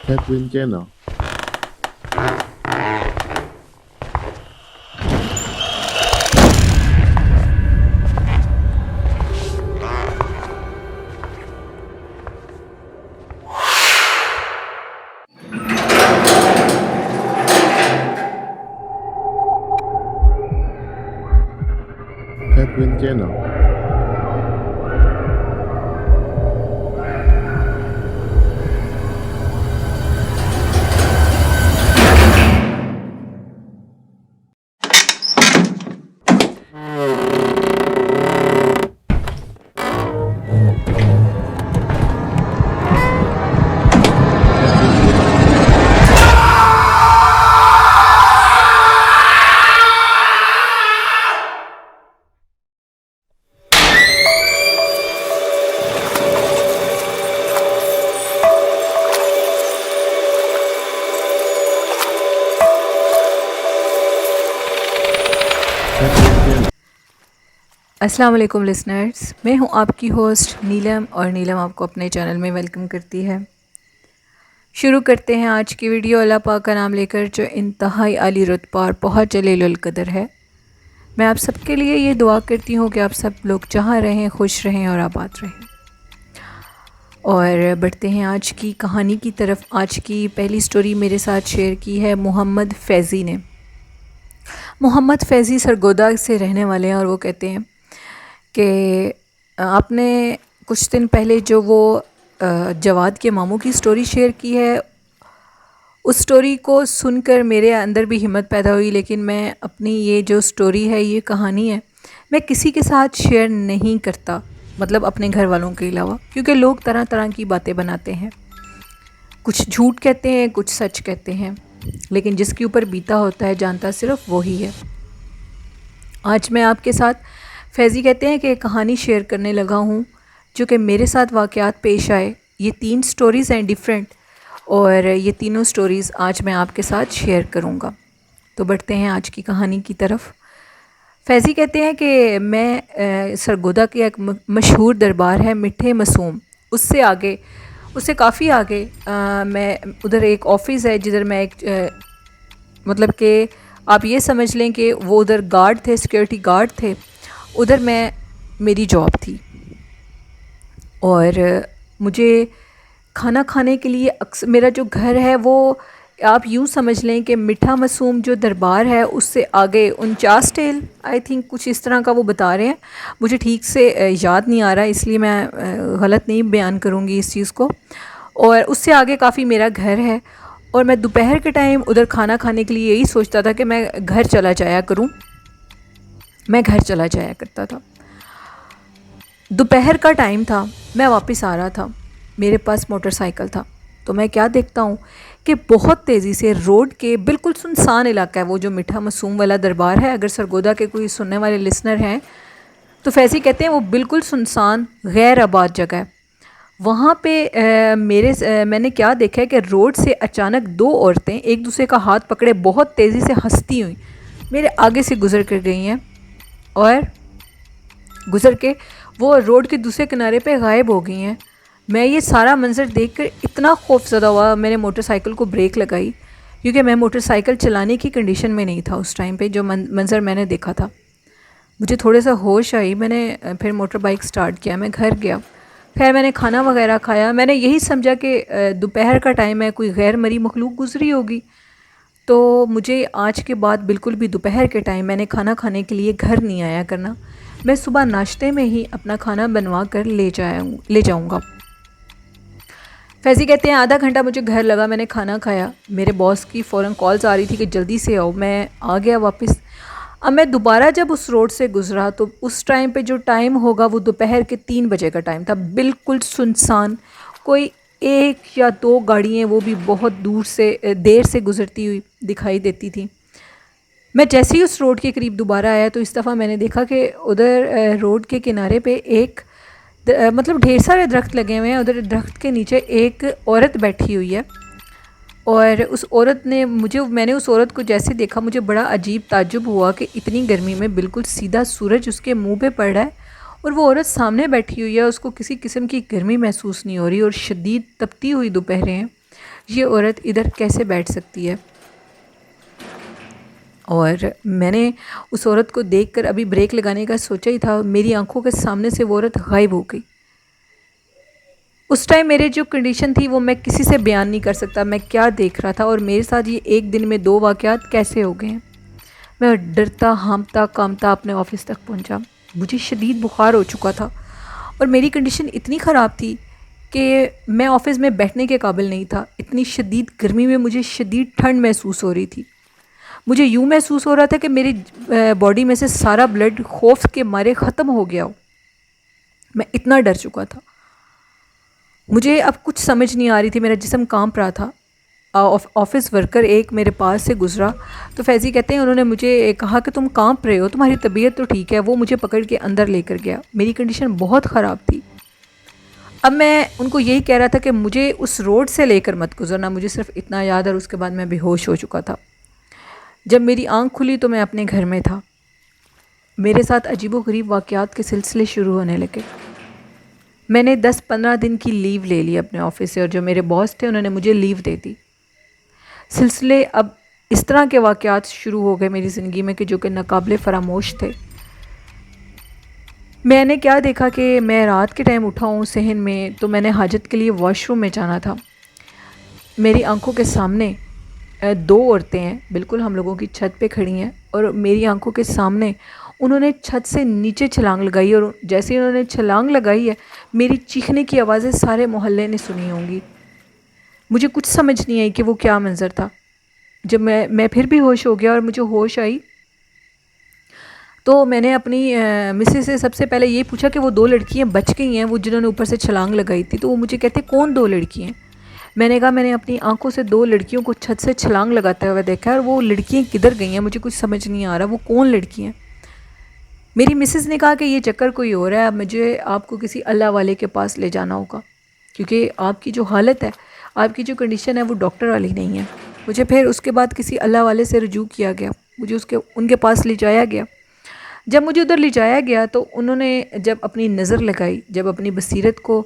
Edwin Jenner. Edwin Jenner. Edwin Jenner. Edwin Jenner. السلام علیکم listeners, میں ہوں آپ کی ہوسٹ نیلم، اور نیلم آپ کو اپنے چینل میں ویلکم کرتی ہے۔ شروع کرتے ہیں آج کی ویڈیو اللہ پاک کا نام لے کر، جو انتہائی عالی رتبہ اور بہت جلیل القدر ہے۔ میں آپ سب کے لیے یہ دعا کرتی ہوں کہ آپ سب لوگ جہاں رہیں خوش رہیں اور آباد رہیں۔ اور بڑھتے ہیں آج کی کہانی کی طرف۔ آج کی پہلی سٹوری میرے ساتھ شیئر کی ہے محمد فیضی نے۔ محمد فیضی سرگودا سے رہنے والے ہیں، اور وہ کہتے ہیں کہ آپ نے کچھ دن پہلے جو وہ جواد کے ماموں کی سٹوری شیئر کی ہے، اس سٹوری کو سن کر میرے اندر بھی ہمت پیدا ہوئی، لیکن میں اپنی یہ جو سٹوری ہے، یہ کہانی ہے، میں کسی کے ساتھ شیئر نہیں کرتا، مطلب اپنے گھر والوں کے علاوہ، کیونکہ لوگ طرح طرح کی باتیں بناتے ہیں، کچھ جھوٹ کہتے ہیں، کچھ سچ کہتے ہیں، لیکن جس کے اوپر بیتا ہوتا ہے جانتا صرف وہی ہے۔ آج میں آپ کے ساتھ، فیضی کہتے ہیں کہ ایک کہانی شیئر کرنے لگا ہوں جو کہ میرے ساتھ واقعات پیش آئے۔ یہ 3 سٹوریز ہیں ڈیفرنٹ، اور یہ تینوں سٹوریز آج میں آپ کے ساتھ شیئر کروں گا۔ تو بڑھتے ہیں آج کی کہانی کی طرف۔ فیضی کہتے ہیں کہ میں سرگودا کے ایک مشہور دربار ہے میٹھے معصوم، اس سے آگے، اس سے کافی آگے، میں ادھر ایک آفس ہے جدھر میں ایک مطلب کہ آپ یہ سمجھ لیں کہ وہ ادھر گارڈ تھے، سیکیورٹی گارڈ تھے، ادھر میں میری جاب تھی۔ اور مجھے کھانا کھانے کے لیے میرا جو گھر ہے وہ آپ یوں سمجھ لیں کہ میٹھا معصوم جو دربار ہے اس سے آگے 49 ٹیل آئی تھنک کچھ اس طرح کا وہ بتا رہے ہیں، مجھے ٹھیک سے یاد نہیں آ رہا، اس لیے میں غلط نہیں بیان کروں گی اس چیز کو۔ اور اس سے آگے کافی میرا گھر ہے، اور میں دوپہر کے ٹائم ادھر کھانا کھانے کے لیے یہی سوچتا تھا کہ میں گھر چلا جایا کروں، میں گھر چلا جایا کرتا تھا۔ دوپہر کا ٹائم تھا، میں واپس آ رہا تھا، میرے پاس موٹر سائیکل تھا، تو میں کیا دیکھتا ہوں کہ بہت تیزی سے روڈ کے بالکل سنسان علاقہ ہے، وہ جو میٹھا معصوم والا دربار ہے، اگر سرگودا کے کوئی سننے والے لسنر ہیں تو فیضی کہتے ہیں وہ بالکل سنسان غیر آباد جگہ ہے۔ وہاں پہ میں نے کیا دیکھا ہے کہ روڈ سے اچانک 2 عورتیں ایک دوسرے کا ہاتھ پکڑے بہت تیزی سے ہنستی ہوئی میرے آگے سے گزر کر گئی ہیں، اور گزر کے وہ روڈ کے دوسرے کنارے پہ غائب ہو گئی ہیں۔ میں یہ سارا منظر دیکھ کر اتنا خوف زدہ ہوا، میں نے موٹر سائیکل کو بریک لگائی، کیونکہ میں موٹر سائیکل چلانے کی کنڈیشن میں نہیں تھا اس ٹائم پہ، جو منظر میں نے دیکھا تھا۔ مجھے تھوڑے سا ہوش آئی، میں نے پھر موٹر بائیک سٹارٹ کیا، میں گھر گیا، خیر میں نے کھانا وغیرہ کھایا، میں نے یہی سمجھا کہ دوپہر کا ٹائم ہے، کوئی غیر مری مخلوق گزری ہوگی، تو مجھے آج کے بعد بالکل بھی دوپہر کے ٹائم میں نے کھانا کھانے کے لیے گھر نہیں آیا کرنا، میں صبح ناشتے میں ہی اپنا کھانا بنوا کر لے جاؤں گا۔ فیضی کہتے ہیں آدھا گھنٹہ مجھے گھر لگا، میں نے کھانا کھایا، میرے باس کی فوراً کالز آ رہی تھی کہ جلدی سے آؤ، میں آ گیا واپس۔ اب میں دوبارہ جب اس روڈ سے گزرا تو اس ٹائم پہ جو ٹائم ہوگا وہ دوپہر کے 3 بجے کا ٹائم تھا، بالکل سنسان، کوئی 1 یا 2 گاڑیاں وہ بھی بہت دیر سے گزرتی ہوئی دکھائی دیتی تھیں۔ میں جیسے ہی اس روڈ کے قریب دوبارہ آیا تو اس دفعہ میں نے دیکھا کہ ادھر روڈ کے کنارے پہ ایک مطلب ڈھیر سارے درخت لگے ہوئے ہیں، ادھر درخت کے نیچے ایک عورت بیٹھی ہوئی ہے، اور اس عورت نے میں نے اس عورت کو جیسے دیکھا مجھے بڑا عجیب تعجب ہوا کہ اتنی گرمی میں بالکل سیدھا سورج اس کے منہ پہ پڑ رہا ہے، اور وہ عورت سامنے بیٹھی ہوئی ہے، اس کو کسی قسم کی گرمی محسوس نہیں ہو رہی، اور شدید تپتی ہوئی دوپہریں ہیں، یہ عورت ادھر کیسے بیٹھ سکتی ہے؟ اور میں نے اس عورت کو دیکھ کر ابھی بریک لگانے کا سوچا ہی تھا، میری آنکھوں کے سامنے سے وہ عورت غائب ہو گئی۔ اس ٹائم میرے جو کنڈیشن تھی وہ میں کسی سے بیان نہیں کر سکتا، میں کیا دیکھ رہا تھا اور میرے ساتھ یہ ایک دن میں 2 واقعات کیسے ہو گئے ہیں۔ میں ڈرتا ہانپتا کانپتا اپنے آفس تک پہنچا۔ مجھے شدید بخار ہو چکا تھا اور میری کنڈیشن اتنی خراب تھی کہ میں آفس میں بیٹھنے کے قابل نہیں تھا۔ اتنی شدید گرمی میں مجھے شدید ٹھنڈ محسوس ہو رہی تھی۔ مجھے یوں محسوس ہو رہا تھا کہ میری باڈی میں سے سارا بلڈ خوف کے مارے ختم ہو گیا ہو۔ میں اتنا ڈر چکا تھا، مجھے اب کچھ سمجھ نہیں آ رہی تھی، میرا جسم کانپ رہا تھا۔ آفس ورکر ایک میرے پاس سے گزرا تو فیضی کہتے ہیں انہوں نے مجھے کہا کہ تم کانپ رہے ہو، تمہاری طبیعت تو ٹھیک ہے۔ وہ مجھے پکڑ کے اندر لے کر گیا، میری کنڈیشن بہت خراب تھی۔ اب میں ان کو یہی کہہ رہا تھا کہ مجھے اس روڈ سے لے کر مت گزرنا، مجھے صرف اتنا یاد، اور اس کے بعد میں بے ہوش ہو چکا تھا۔ جب میری آنکھ کھلی تو میں اپنے گھر میں تھا۔ میرے ساتھ عجیب و غریب واقعات کے سلسلے شروع ہونے لگے۔ میں نے 10-15 دن کی لیو لے لی اپنے آفس سے، اور جو میرے باس تھے انہوں نے مجھے لیو دے دی۔ سلسلے اب اس طرح کے واقعات شروع ہو گئے میری زندگی میں کہ جو کہ ناقابل فراموش تھے۔ میں نے کیا دیکھا کہ میں رات کے ٹائم اٹھا ہوں صحن میں، تو میں نے حاجت کے لیے واش روم میں جانا تھا۔ میری آنکھوں کے سامنے 2 عورتیں ہیں، بالکل ہم لوگوں کی چھت پہ کھڑی ہیں، اور میری آنکھوں کے سامنے انہوں نے چھت سے نیچے چھلانگ لگائی، اور جیسے انہوں نے چھلانگ لگائی ہے میری چیخنے کی آوازیں سارے محلے نے سنی ہوں گی۔ مجھے کچھ سمجھ نہیں آئی کہ وہ کیا منظر تھا۔ جب میں پھر بھی ہوش ہو گیا اور مجھے ہوش آئی تو میں نے اپنی مسز سے سب سے پہلے یہ پوچھا کہ وہ 2 لڑکیاں بچ گئی ہیں، وہ جنہوں نے اوپر سے چھلانگ لگائی تھی۔ تو وہ مجھے کہتے کون 2 لڑکی ہیں؟ میں نے کہا میں نے اپنی آنکھوں سے 2 لڑکیوں کو چھت سے چھلانگ لگاتے ہوئے دیکھا ہے، اور وہ لڑکیاں کدھر گئی ہیں مجھے کچھ سمجھ نہیں آ رہا، وہ کون لڑکی ہیں؟ میری مسز نے کہا کہ یہ چکر کوئی اور ہے، اب مجھے آپ کو کسی اللہ والے کے پاس لے جانا ہوگا، کیونکہ آپ کی جو حالت ہے، آپ کی جو کنڈیشن ہے وہ ڈاکٹر والی نہیں ہے۔ مجھے پھر اس کے بعد کسی اللہ والے سے رجوع کیا گیا، مجھے ان کے پاس لے جایا گیا۔ جب مجھے ادھر لے جایا گیا تو انہوں نے جب اپنی نظر لگائی، جب اپنی بصیرت کو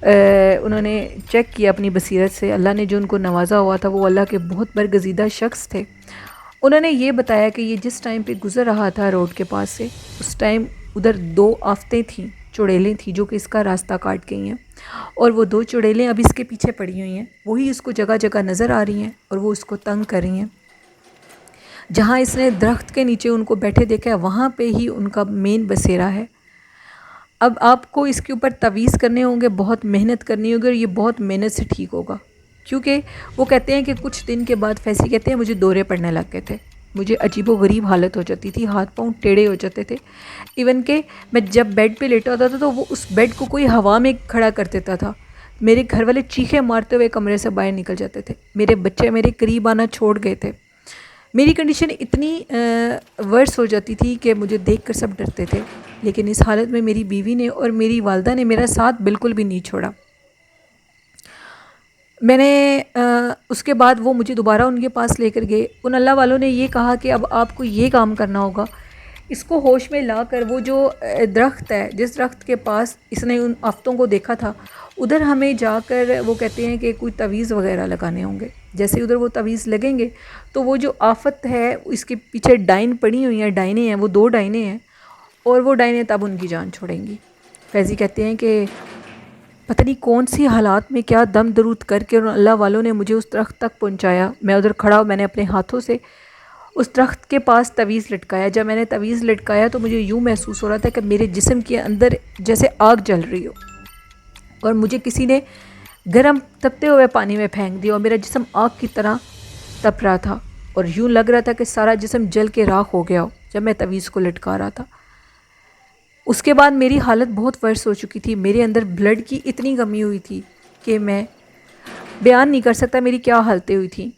انہوں نے چیک کیا اپنی بصیرت سے، اللہ نے جو ان کو نوازا ہوا تھا، وہ اللہ کے بہت برگزیدہ شخص تھے۔ انہوں نے یہ بتایا کہ یہ جس ٹائم پہ گزر رہا تھا روڈ کے پاس سے، اس ٹائم ادھر 2 آفتیں تھیں، چڑیلیں تھیں جو کہ اس کا راستہ کاٹ گئی ہیں، اور وہ 2 چڑیلیں اب اس کے پیچھے پڑی ہوئی ہیں، وہی اس کو جگہ جگہ نظر آ رہی ہیں اور وہ اس کو تنگ کر رہی ہیں۔ جہاں اس نے درخت کے نیچے ان کو بیٹھے دیکھا ہے وہاں پہ ہی ان کا مین بسیرا ہے۔ اب آپ کو اس کے اوپر تعویذ کرنے ہوں گے، بہت محنت کرنی ہوگی، اور یہ بہت محنت سے ٹھیک ہوگا، کیونکہ وہ کہتے ہیں کہ کچھ دن کے بعد فیضی کہتے ہیں مجھے دورے پڑنے لگ گئے تھے، مجھے عجیب و غریب حالت ہو جاتی تھی، ہاتھ پاؤں ٹیڑھے ہو جاتے تھے، ایون کہ میں جب بیڈ پہ لیٹا ہوتا تھا تو وہ اس بیڈ کو کوئی ہوا میں کھڑا کر دیتا تھا، میرے گھر والے چیخیں مارتے ہوئے کمرے سے باہر نکل جاتے تھے، میرے بچے میرے قریب آنا چھوڑ گئے تھے۔ میری کنڈیشن اتنی ورس ہو جاتی تھی کہ مجھے دیکھ کر سب ڈرتے تھے، لیکن اس حالت میں میری بیوی نے اور میری والدہ نے میرا ساتھ بالکل بھی نہیں چھوڑا۔ میں نے اس کے بعد وہ مجھے دوبارہ ان کے پاس لے کر گئے، ان اللہ والوں نے یہ کہا کہ اب آپ کو یہ کام کرنا ہوگا، اس کو ہوش میں لا کر وہ جو درخت ہے، جس درخت کے پاس اس نے ان آفتوں کو دیکھا تھا، ادھر ہمیں جا کر وہ کہتے ہیں کہ کوئی تعویذ وغیرہ لگانے ہوں گے، جیسے ادھر وہ تعویذ لگیں گے تو وہ جو آفت ہے اس کے پیچھے ڈائن پڑی ہوئی ہیں، ڈائنیں ہیں، وہ 2 ڈائنیں ہیں، اور وہ ڈائنیں تب ان کی جان چھوڑیں گی۔ فیضی کہتے ہیں کہ پتہ نہیں کون سی حالات میں کیا دم درود کر کے اللہ والوں نے مجھے اس درخت تک پہنچایا۔ میں ادھر کھڑا ہوں، میں نے اپنے ہاتھوں سے اس درخت کے پاس تعویذ لٹکایا۔ جب میں نے تعویذ لٹکایا تو مجھے یوں محسوس ہو رہا تھا کہ میرے جسم کے اندر جیسے آگ جل رہی ہو، اور مجھے کسی نے گرم تپتے ہوئے پانی میں پھینک دیا، اور میرا جسم آگ کی طرح تپ رہا تھا، اور یوں لگ رہا تھا کہ سارا جسم جل کے راکھ ہو گیا ہو جب میں تعویذ کو لٹکا رہا تھا۔ اس کے بعد میری حالت بہت ورس ہو چکی تھی، میرے اندر بلڈ کی اتنی کمی ہوئی تھی کہ میں بیان نہیں کر سکتا میری کیا حالتیں ہوئی تھیں۔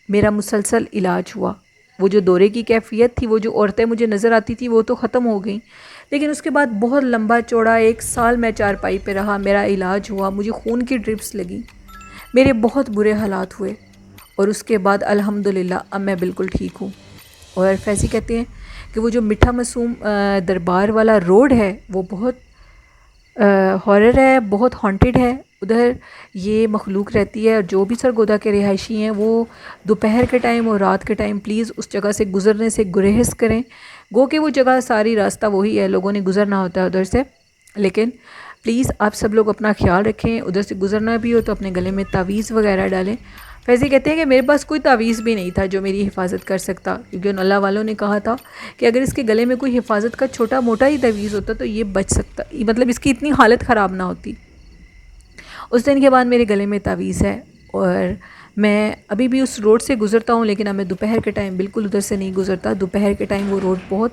میرا مسلسل علاج ہوا، وہ جو دورے کی کیفیت تھی، وہ جو عورتیں مجھے نظر آتی تھی وہ تو ختم ہو گئیں، لیکن اس کے بعد بہت لمبا چوڑا 1 سال میں چارپائی پہ رہا، میرا علاج ہوا، مجھے خون کی ڈرپس لگی، میرے بہت برے حالات ہوئے، اور اس کے بعد الحمدللہ اب میں بالکل ٹھیک ہوں۔ اور فیضی کہتے ہیں کہ وہ جو میٹھا معصوم دربار والا روڈ ہے وہ بہت ہارر ہے، بہت ہانٹیڈ ہے ادھر، یہ مخلوق رہتی ہے. اور جو بھی سرگودا کے رہائشی ہیں وہ دوپہر کے ٹائم اور رات کے ٹائم پلیز اس جگہ سے گزرنے سے گریز کریں. گو کہ وہ جگہ ساری راستہ وہی ہے، لوگوں نے گزرنا ہوتا ہے ادھر سے، لیکن پلیز آپ سب لوگ اپنا خیال رکھیں. ادھر سے گزرنا بھی ہو تو اپنے گلے میں تعویذ وغیرہ ڈالیں. فیضی کہتے ہیں کہ میرے پاس کوئی تعویذ بھی نہیں تھا جو میری حفاظت کر سکتا، کیونکہ ان اللہ والوں نے کہا تھا کہ اگر اس کے گلے میں کوئی حفاظت کا چھوٹا موٹا ہی تعویذ ہوتا تو یہ بچ سکتا، مطلب اس کی اتنی حالت خراب نہ ہوتی. اس دن کے بعد میرے گلے میں تعویذ ہے، اور میں ابھی بھی اس روڈ سے گزرتا ہوں، لیکن اب میں دوپہر کے ٹائم بالکل ادھر سے نہیں گزرتا. دوپہر کے ٹائم وہ روڈ بہت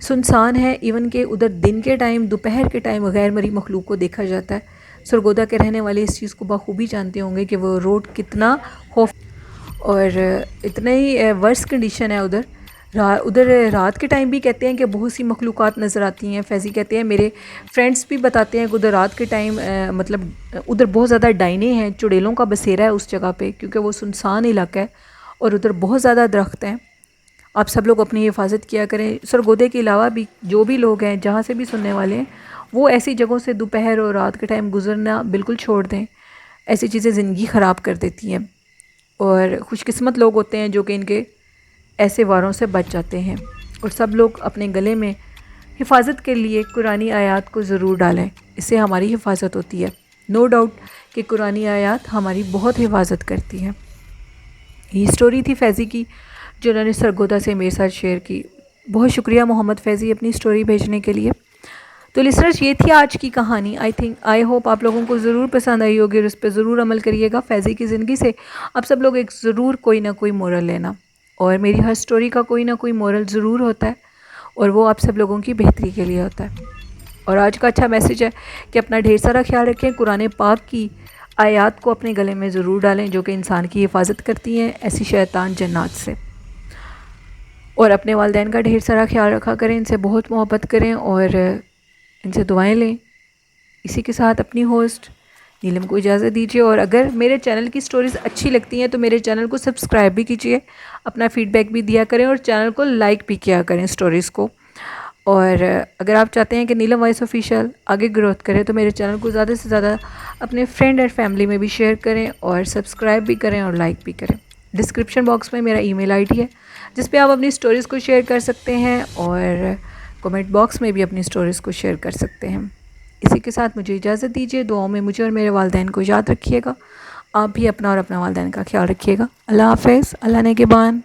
سنسان ہے، ایون کہ ادھر دن کے ٹائم دوپہر کے ٹائم غیر مرئی مخلوق کو دیکھا جاتا ہے. سرگودا کے رہنے والے اس چیز کو بخوبی جانتے ہوں گے کہ وہ روڈ کتنا خوف اور اتنا ہی ورس کنڈیشن ہے ادھر. ادھر رات کے ٹائم بھی کہتے ہیں کہ بہت سی مخلوقات نظر آتی ہیں. فیضی کہتے ہیں میرے فرینڈس بھی بتاتے ہیں کہ ادھر رات کے ٹائم مطلب ادھر بہت زیادہ ڈائنے ہیں، چڑیلوں کا بسیرا ہے اس جگہ پہ، کیونکہ وہ سنسان علاقہ ہے اور ادھر بہت زیادہ درخت ہیں. آپ سب لوگ اپنی حفاظت کیا کریں. سرگودے کے علاوہ بھی جو بھی لوگ ہیں جہاں سے بھی سننے والے ہیں وہ ایسی جگہوں سے دوپہر اور رات کے ٹائم گزرنا بالکل چھوڑ دیں. ایسی چیزیں زندگی خراب کر دیتی ہیں، اور خوش قسمت لوگ ہوتے ہیں جو کہ ان کے ایسے واروں سے بچ جاتے ہیں. اور سب لوگ اپنے گلے میں حفاظت کے لیے قرآنی آیات کو ضرور ڈالیں، اس سے ہماری حفاظت ہوتی ہے. نو ڈاؤٹ کہ قرآنی آیات ہماری بہت حفاظت کرتی ہیں. یہ سٹوری تھی فیضی کی جو انہوں نے سرگودا سے میرے ساتھ شیئر کی. بہت شکریہ محمد فیضی اپنی سٹوری بھیجنے کے لیے. تو لسنرز یہ تھی آج کی کہانی. آئی ہوپ آپ لوگوں کو ضرور پسند آئی ہوگی اور اس پہ ضرور عمل کریے گا. فیضی کی زندگی سے آپ سب لوگ ایک ضرور کوئی نہ کوئی مورل لینا، اور میری ہر سٹوری کا کوئی نہ کوئی مورل ضرور ہوتا ہے، اور وہ آپ سب لوگوں کی بہتری کے لیے ہوتا ہے. اور آج کا اچھا میسیج ہے کہ اپنا ڈھیر سارا خیال رکھیں. قرآن پاک کی آیات کو اپنے گلے میں ضرور ڈالیں جو کہ انسان کی حفاظت کرتی ہیں ایسی شیطان جنات سے. اور اپنے والدین کا ڈھیر سارا خیال رکھا کریں، ان سے بہت محبت کریں اور ان سے دعائیں لیں. اسی کے ساتھ اپنی ہوسٹ نیلم کو اجازت دیجیے. اور اگر میرے چینل کی سٹوریز اچھی لگتی ہیں تو میرے چینل کو سبسکرائب بھی کیجیے، اپنا فیڈ بیک بھی دیا کریں، اور چینل کو لائک بھی کیا کریں سٹوریز کو. اور اگر آپ چاہتے ہیں کہ نیلم وائس آفیشیل آگے گروتھ کرے تو میرے چینل کو زیادہ سے زیادہ اپنے فرینڈ اور فیملی میں بھی شیئر کریں، اور سبسکرائب بھی کریں اور لائک بھی کریں. ڈسکرپشن باکس میں میرا ای میل آئی ڈی ہے جس پہ آپ اپنی سٹوریز کو شیئر کر سکتے ہیں، اور کمنٹ باکس میں بھی اپنی سٹوریز کو شیئر کر سکتے ہیں. اسی کے ساتھ مجھے اجازت دیجیے. دعاؤں میں مجھے اور میرے والدین کو یاد رکھیے گا. آپ بھی اپنا اور اپنا والدین کا خیال رکھیے گا. اللہ حافظ. اللہ نگہبان.